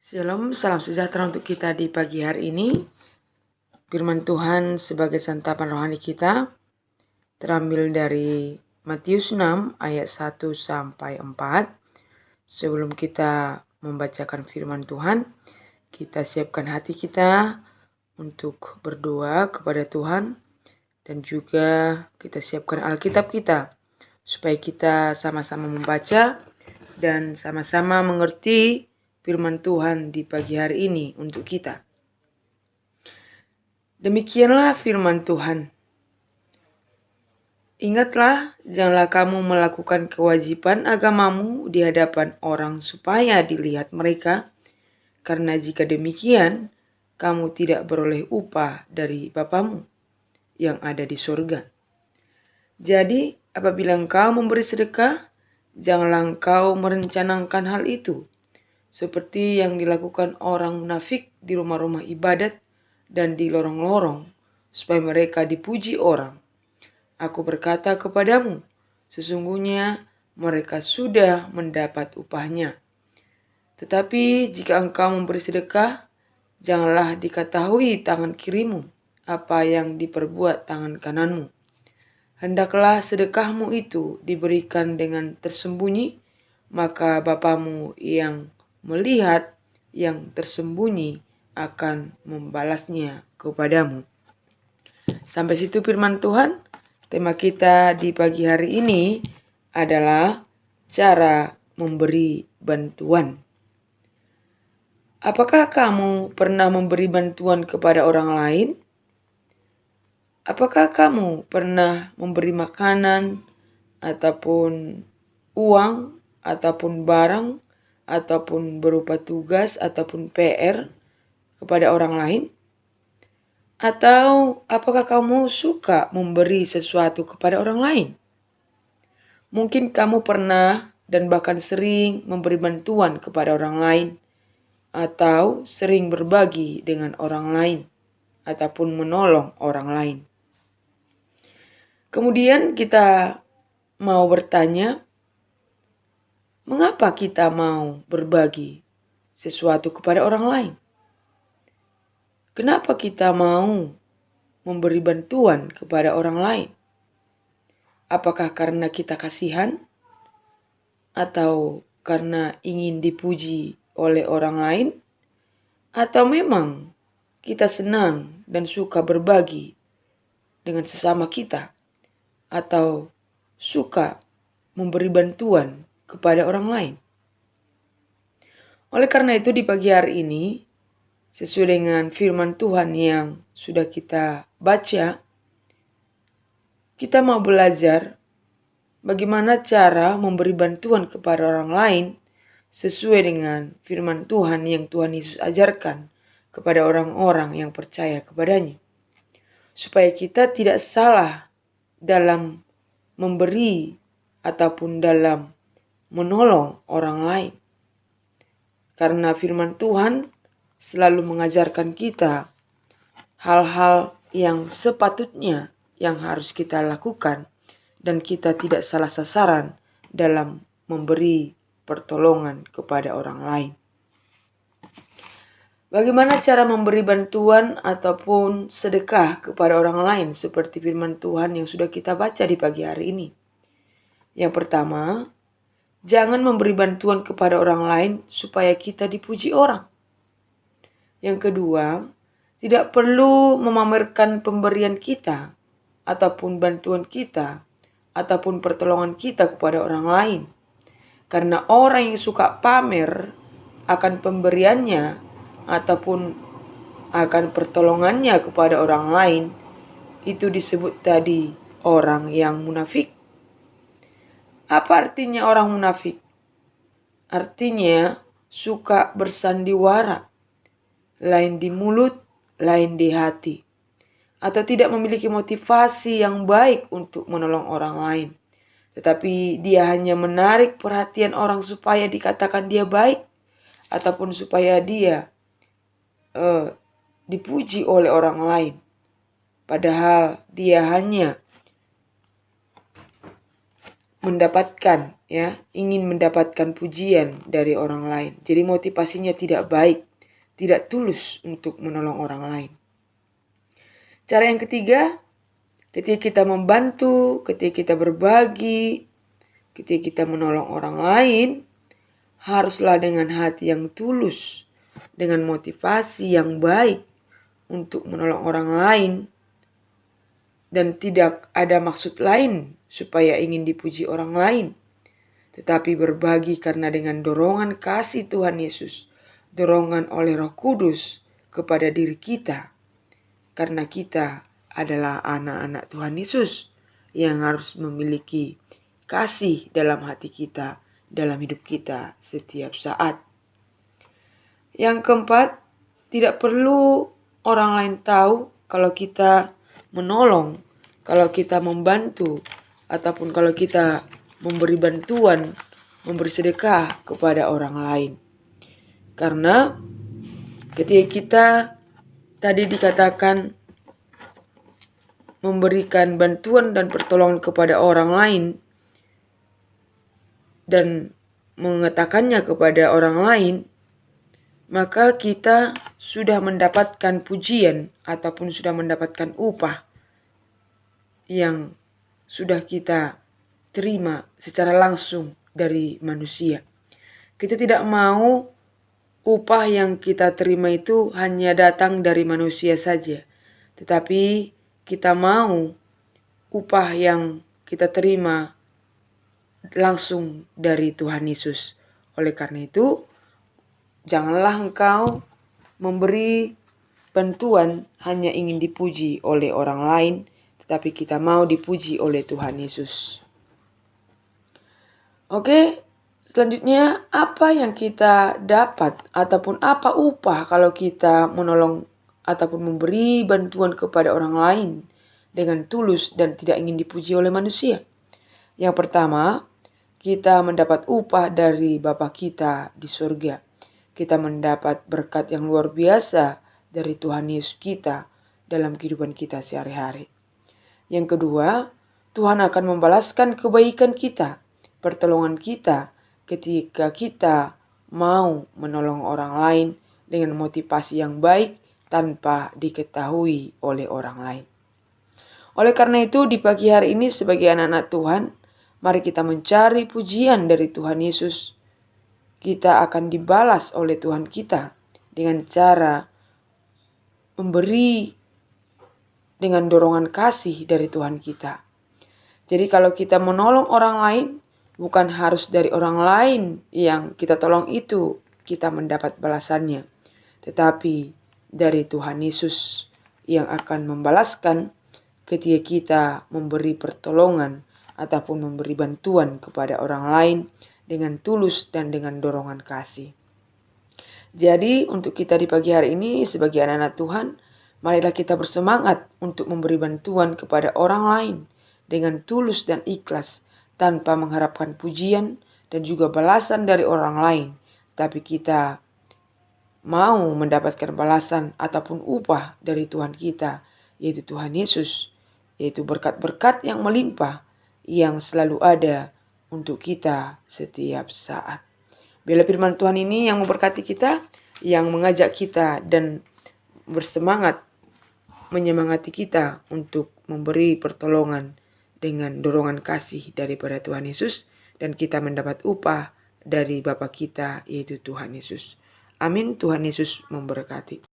Shalom, salam sejahtera untuk kita di pagi hari ini. Firman Tuhan sebagai santapan rohani kita terambil dari Matius 6 ayat 1 sampai 4. Sebelum kita membacakan firman Tuhan, kita siapkan hati kita untuk berdoa kepada Tuhan dan juga kita siapkan Alkitab kita supaya kita sama-sama membaca dan sama-sama mengerti firman Tuhan di pagi hari ini untuk kita. Demikianlah firman Tuhan. Ingatlah, janganlah kamu melakukan kewajiban agamamu di hadapan orang supaya dilihat mereka, karena jika demikian, kamu tidak beroleh upah dari Bapamu yang ada di surga. Jadi, apabila engkau memberi sedekah, janganlah engkau merencanakan hal itu, seperti yang dilakukan orang munafik di rumah-rumah ibadat dan di lorong-lorong, supaya mereka dipuji orang. Aku berkata kepadamu, sesungguhnya mereka sudah mendapat upahnya. Tetapi jika engkau memberi sedekah, janganlah diketahui tangan kirimu apa yang diperbuat tangan kananmu. Hendaklah sedekahmu itu diberikan dengan tersembunyi, maka Bapamu yang melihat yang tersembunyi akan membalasnya kepadamu. Sampai situ firman Tuhan. Tema kita di pagi hari ini adalah cara memberi bantuan. Apakah kamu pernah memberi bantuan kepada orang lain? Apakah kamu pernah memberi makanan ataupun uang ataupun barang ataupun berupa tugas ataupun PR kepada orang lain? Atau apakah kamu suka memberi sesuatu kepada orang lain? Mungkin kamu pernah dan bahkan sering memberi bantuan kepada orang lain, atau sering berbagi dengan orang lain, ataupun menolong orang lain. Kemudian kita mau bertanya, mengapa kita mau berbagi sesuatu kepada orang lain? Kenapa kita mau memberi bantuan kepada orang lain? Apakah karena kita kasihan? Atau karena ingin dipuji oleh orang lain? Atau memang kita senang dan suka berbagi dengan sesama kita? Atau suka memberi bantuan kepada orang lain? Oleh karena itu di pagi hari ini, sesuai dengan firman Tuhan yang sudah kita baca, kita mau belajar bagaimana cara memberi bantuan kepada orang lain sesuai dengan firman Tuhan yang Tuhan Yesus ajarkan kepada orang-orang yang percaya kepadanya. Supaya kita tidak salah dalam memberi ataupun dalam menolong orang lain. Karena firman Tuhan selalu mengajarkan kita hal-hal yang sepatutnya yang harus kita lakukan dan kita tidak salah sasaran dalam memberi pertolongan kepada orang lain. Bagaimana cara memberi bantuan ataupun sedekah kepada orang lain seperti firman Tuhan yang sudah kita baca di pagi hari ini? Yang pertama, jangan memberi bantuan kepada orang lain supaya kita dipuji orang. Yang kedua, tidak perlu memamerkan pemberian kita ataupun bantuan kita ataupun pertolongan kita kepada orang lain. Karena orang yang suka pamer akan pemberiannya ataupun akan pertolongannya kepada orang lain, itu disebut tadi orang yang munafik. Apa artinya orang munafik? Artinya suka bersandiwara, lain di mulut, lain di hati. Atau tidak memiliki motivasi yang baik untuk menolong orang lain. Tetapi dia hanya menarik perhatian orang supaya dikatakan dia baik. Ataupun supaya dia dipuji oleh orang lain. Padahal dia hanya ingin mendapatkan pujian dari orang lain. Jadi motivasinya tidak baik, tidak tulus untuk menolong orang lain. Cara yang ketiga, ketika kita membantu, ketika kita berbagi, ketika kita menolong orang lain, haruslah dengan hati yang tulus, dengan motivasi yang baik untuk menolong orang lain, dan tidak ada maksud lain supaya ingin dipuji orang lain, tetapi berbagi karena dengan dorongan kasih Tuhan Yesus, dorongan oleh Roh Kudus kepada diri kita, karena kita adalah anak-anak Tuhan Yesus yang harus memiliki kasih dalam hati kita, dalam hidup kita setiap saat. Yang keempat, tidak perlu orang lain tahu kalau kita menolong, kalau kita membantu, ataupun kalau kita memberi bantuan, memberi sedekah kepada orang lain. Karena ketika kita tadi dikatakan memberikan bantuan dan pertolongan kepada orang lain dan mengatakannya kepada orang lain, maka kita sudah mendapatkan pujian ataupun sudah mendapatkan upah yang sudah kita terima secara langsung dari manusia. Kita tidak mau upah yang kita terima itu hanya datang dari manusia saja, tetapi kita mau upah yang kita terima langsung dari Tuhan Yesus. Oleh karena itu, janganlah engkau memberi bantuan hanya ingin dipuji oleh orang lain, tetapi kita mau dipuji oleh Tuhan Yesus. Oke, selanjutnya apa yang kita dapat ataupun apa upah kalau kita menolong ataupun memberi bantuan kepada orang lain dengan tulus dan tidak ingin dipuji oleh manusia? Yang pertama, kita mendapat upah dari Bapa kita di surga. Kita mendapat berkat yang luar biasa dari Tuhan Yesus kita dalam kehidupan kita sehari-hari. Yang kedua, Tuhan akan membalaskan kebaikan kita, pertolongan kita ketika kita mau menolong orang lain dengan motivasi yang baik tanpa diketahui oleh orang lain. Oleh karena itu, di pagi hari ini sebagai anak-anak Tuhan, mari kita mencari pujian dari Tuhan Yesus. Kita akan dibalas oleh Tuhan kita dengan cara memberi dengan dorongan kasih dari Tuhan kita. Jadi kalau kita menolong orang lain, bukan harus dari orang lain yang kita tolong itu kita mendapat balasannya, tetapi dari Tuhan Yesus yang akan membalaskan ketika kita memberi pertolongan ataupun memberi bantuan kepada orang lain dengan tulus dan dengan dorongan kasih. Jadi untuk kita di pagi hari ini sebagai anak-anak Tuhan, marilah kita bersemangat untuk memberi bantuan kepada orang lain dengan tulus dan ikhlas, tanpa mengharapkan pujian dan juga balasan dari orang lain. Tapi kita mau mendapatkan balasan ataupun upah dari Tuhan kita, yaitu Tuhan Yesus, yaitu berkat-berkat yang melimpah yang selalu ada untuk kita setiap saat. Biarlah firman Tuhan ini yang memberkati kita, yang mengajak kita dan bersemangat, menyemangati kita untuk memberi pertolongan dengan dorongan kasih daripada Tuhan Yesus, dan kita mendapat upah dari Bapa kita yaitu Tuhan Yesus. Amin. Tuhan Yesus memberkati.